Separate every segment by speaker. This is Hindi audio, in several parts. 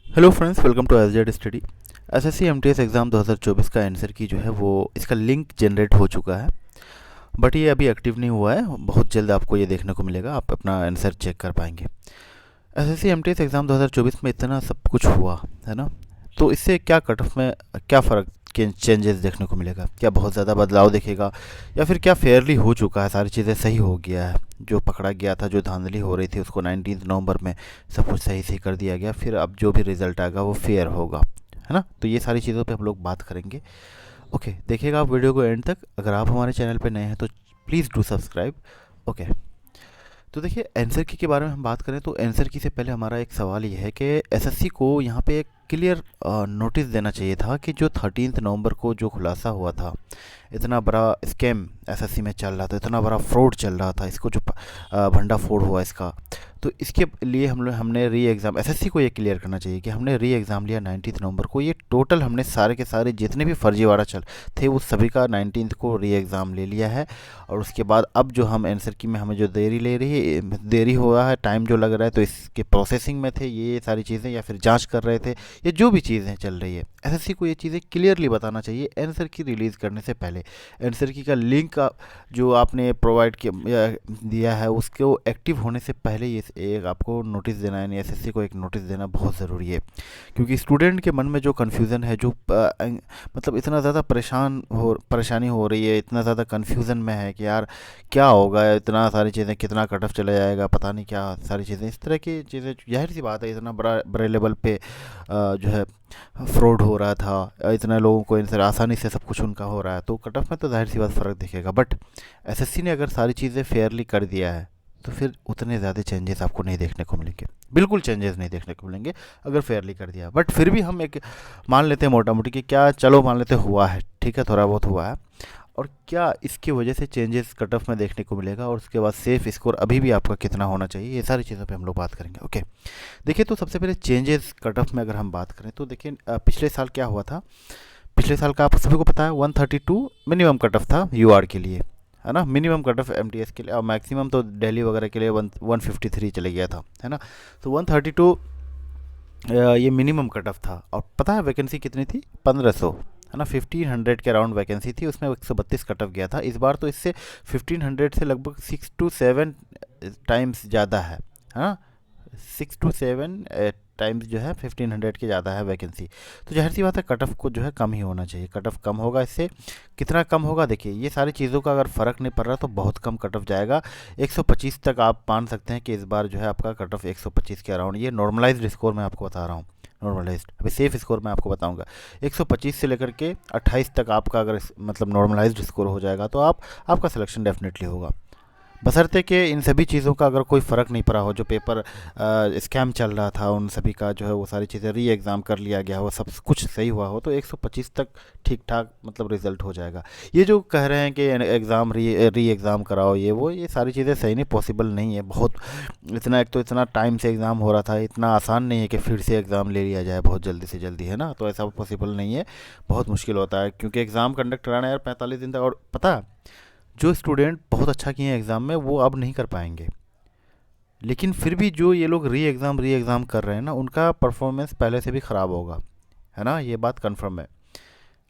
Speaker 1: Hello friends, welcome to SZ study. SSC MTS exam 2024 का आंसर की जो है वो इसका लिंक जनरेट हो चुका है, बट ये अभी एक्टिव नहीं हुआ है। बहुत जल्द आपको ये देखने को मिलेगा, आप अपना आंसर चेक कर पाएंगे। एसएससी एमटीएस एग्ज़ाम 2024 में इतना सब कुछ हुआ है ना, तो इससे क्या कट ऑफ में क्या फ़र्क चेंजेस देखने को मिलेगा? क्या बहुत ज़्यादा बदलाव दिखेगा, या फिर क्या फेयरली हो चुका है, सारी चीज़ें सही हो गया है? जो पकड़ा गया था, जो धांधली हो रही थी, उसको 19 नवंबर में सब कुछ सही सही कर दिया गया। फिर अब जो भी रिज़ल्ट आएगा वो फेयर होगा, है ना? तो ये सारी चीज़ों पे हम लोग बात करेंगे। ओके, देखिएगा आप वीडियो को एंड तक। अगर आप हमारे चैनल पे नए हैं तो प्लीज़ डू सब्सक्राइब। ओके, तो देखिए आंसर की के बारे में हम बात करें तो आंसर की से पहले हमारा एक सवाल ये है कि एसएससी को यहाँ पे एक क्लियर नोटिस देना चाहिए था कि जो 13 नवंबर को जो खुलासा हुआ था, इतना बड़ा स्कैम एसएससी में चल रहा था, इतना बड़ा फ्रॉड चल रहा था, इसको जो भंडा फोड़ हुआ इसका, तो इसके लिए हमने री एग्ज़ाम एसएससी को ये क्लियर करना चाहिए कि हमने री एग्ज़ाम लिया 19 नवंबर को। ये टोटल हमने सारे के सारे जितने भी फर्जीवाड़ा चल थे वो सभी का 19 को री एग्ज़ाम ले लिया है। और उसके बाद अब जो हम आंसर की में हमें जो देरी हुआ है, टाइम जो लग रहा है, तो इसके प्रोसेसिंग में थे ये सारी चीज़ें, या फिर जांच कर रहे थे, ये जो भी चीज़ें चल रही है, एसएससी को ये चीज़ें क्लियरली बताना चाहिए आंसर की रिलीज़ करने से पहले। आंसर की का लिंक जो आपने प्रोवाइड किया दिया है उसको एक्टिव होने से पहले ये एक आपको नोटिस देना है, यानी एसएससी को एक नोटिस देना बहुत ज़रूरी है। क्योंकि स्टूडेंट के मन में जो कन्फ्यूज़न है, जो मतलब इतना ज़्यादा परेशानी हो रही है, इतना ज़्यादा कन्फ्यूज़न में है कि यार क्या होगा, इतना सारी चीज़ें, कितना कट ऑफ चला जाएगा, पता नहीं क्या सारी चीज़ें, इस तरह की चीज़ें। जाहिर सी बात है, इतना बड़े लेवल पे जो है फ्रॉड हो रहा था, इतना लोगों को आंसर आसानी से सब कुछ उनका हो रहा है, तो कट ऑफ में तो जाहिर सी बात फ़र्क दिखेगा। बट एसएससी ने अगर सारी चीज़ें फेयरली कर दिया है तो फिर उतने ज़्यादा चेंजेस आपको नहीं देखने को मिलेंगे, बिल्कुल चेंजेस नहीं देखने को मिलेंगे अगर फेयरली कर दिया। बट फिर भी हम एक मान लेते हैं मोटा मोटी कि क्या, चलो मान लेते हुआ है, ठीक है, थोड़ा बहुत हुआ है, और क्या इसकी वजह से चेंजेस कट ऑफ में देखने को मिलेगा, और उसके बाद सेफ स्कोर अभी भी आपका कितना होना चाहिए, ये सारी चीज़ों पे हम लोग बात करेंगे। ओके, देखिए तो सबसे पहले चेंजेस कट ऑफ में अगर हम बात करें तो देखिए पिछले साल क्या हुआ था। पिछले साल का आप सभी को पता है 132 मिनिमम कट ऑफ था यूआर के लिए, है ना, मिनिमम कट ऑफ एमटीएस के लिए, और मैक्सिमम तो दिल्ली वगैरह के लिए 153 चले गया था, है ना। तो 132 ये मिनिमम कट ऑफ था, और पता है वैकेंसी कितनी थी? 1500, है ना, 1500 के अराउंड वैकेंसी थी, उसमें 132 कट ऑफ गया था। इस बार तो इससे 1500 से लगभग 6 to 7 टाइम्स ज़्यादा है ना, 6 to 7 टाइम्स जो है 1500 के ज़्यादा है वैकेंसी। तो जाहिर सी बात है कट ऑफ को जो है कम ही होना चाहिए। कट ऑफ कम होगा, इससे कितना कम होगा? देखिए ये सारी चीज़ों का अगर फ़र्क नहीं पड़ रहा तो बहुत कम कट ऑफ जाएगा। 125 तक आप मान सकते हैं कि इस बार जो है आपका कट ऑफ 125 के अराउंड, ये नॉर्मलाइज्ड स्कोर मैं आपको बता रहा हूँ, नॉर्मलाइज्ड, अभी सेफ स्कोर मैं आपको बताऊंगा। 125 से लेकर के 28 तक आपका अगर मतलब नॉर्मलाइज्ड स्कोर हो जाएगा तो आपका सिलेक्शन डेफिनेटली होगा, बशर्ते कि इन सभी चीज़ों का अगर कोई फ़र्क नहीं पड़ा हो, जो पेपर स्कैम चल रहा था उन सभी का जो है वो सारी चीज़ें री एग्ज़ाम कर लिया गया हो, सब कुछ सही हुआ हो, तो 125 तक ठीक ठाक मतलब रिज़ल्ट हो जाएगा। ये जो कह रहे हैं कि एग्ज़ाम री एग्ज़ाम कराओ, ये सारी चीज़ें सही नहीं, पॉसिबल नहीं है। बहुत इतना, एक तो इतना टाइम से एग्ज़ाम हो रहा था, इतना आसान नहीं है कि फिर से एग्ज़ाम ले लिया जाए बहुत जल्दी से जल्दी, है ना। तो ऐसा पॉसिबल नहीं है, बहुत मुश्किल होता है, क्योंकि एग्ज़ाम कंडक्ट कराना यार 45 दिन तक। और पता है, जो स्टूडेंट बहुत अच्छा किए हैं एग्ज़ाम में वो अब नहीं कर पाएंगे, लेकिन फिर भी जो ये लोग री एग्ज़ाम कर रहे हैं ना, उनका परफॉर्मेंस पहले से भी ख़राब होगा, है ना, ये बात कंफर्म है।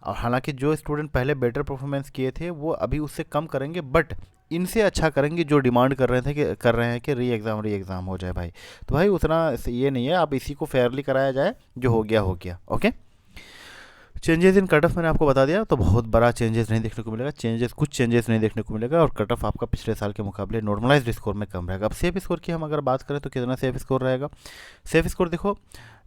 Speaker 1: और हालांकि जो स्टूडेंट पहले बेटर परफॉर्मेंस किए थे वो अभी उससे कम करेंगे, बट इनसे अच्छा करेंगे, जो डिमांड कर रहे थे कि कर रहे हैं कि री एग्ज़ाम हो जाए भाई। तो भाई उतना ये नहीं है, आप इसी को फेयरली कराया जाए, जो हो गया। Okay, changes in cut off मैंने आपको बता दिया, तो बहुत बड़ा चेंजेस नहीं देखने को मिलेगा, कुछ चेंजेस नहीं देखने को मिलेगा, और कट ऑफ आपका पिछले साल के मुकाबले नॉर्मलाइज्ड स्कोर में कम रहेगा। अब सेफ स्कोर की हम अगर बात करें तो कितना सेफ स्कोर रहेगा? सेफ स्कोर देखो,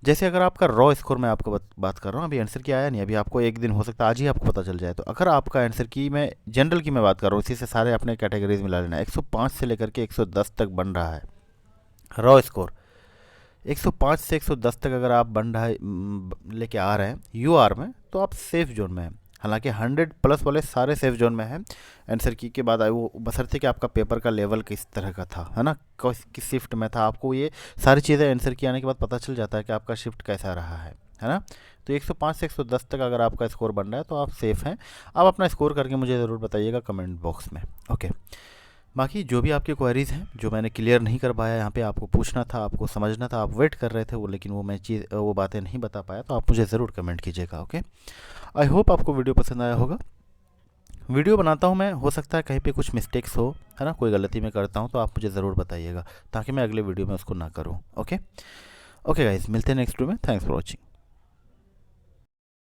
Speaker 1: जैसे अगर आपका रॉ स्कोर मैं आपको बात कर रहा हूँ, अभी आंसर की आया नहीं, अभी आपको एक दिन हो सकता है आज ही आपको पता चल जाए। तो अगर आपका आंसर की मैं जनरल की मैं बात कर रहा हूँ, इसी से सारे अपने कैटेगरीज मिला लेना, 105 से लेकर के 110 तक बन रहा है रॉ स्कोर। 105 से 110 तक अगर आप बन रहा है लेके आ रहे हैं यूआर में, तो आप सेफ जोन में हैं। हालांकि 100 प्लस वाले सारे सेफ जोन में हैं आंसर की के बाद आए, वो बशर्ते कि आपका पेपर का लेवल किस तरह का था, है ना, किस शिफ्ट में था, आपको ये सारी चीज़ें आंसर की आने के बाद पता चल जाता है कि आपका शिफ्ट कैसा रहा है ना। तो 105 से 110 तक अगर आपका स्कोर बन रहा है तो आप सेफ़ हैं। आप अपना स्कोर करके मुझे ज़रूर बताइएगा कमेंट बॉक्स में। ओके, बाकी जो भी आपकी क्वेरीज़ हैं, जो मैंने क्लियर नहीं कर पाया यहाँ पे, आपको पूछना था, आपको समझना था, आप वेट कर रहे थे वो, लेकिन वो बातें नहीं बता पाया, तो आप मुझे ज़रूर कमेंट कीजिएगा। ओके, आई होप आपको वीडियो पसंद आया होगा। वीडियो बनाता हूँ मैं, हो सकता है कहीं पे कुछ मिस्टेक्स हो, है ना, कोई गलती मैं करता हूँ तो आप मुझे ज़रूर बताइएगा, ताकि मैं अगले वीडियो में उसको ना करूँ। ओके ओके गाइस, मिलते हैं नेक्स्ट वीडियो में। Thanks for watching.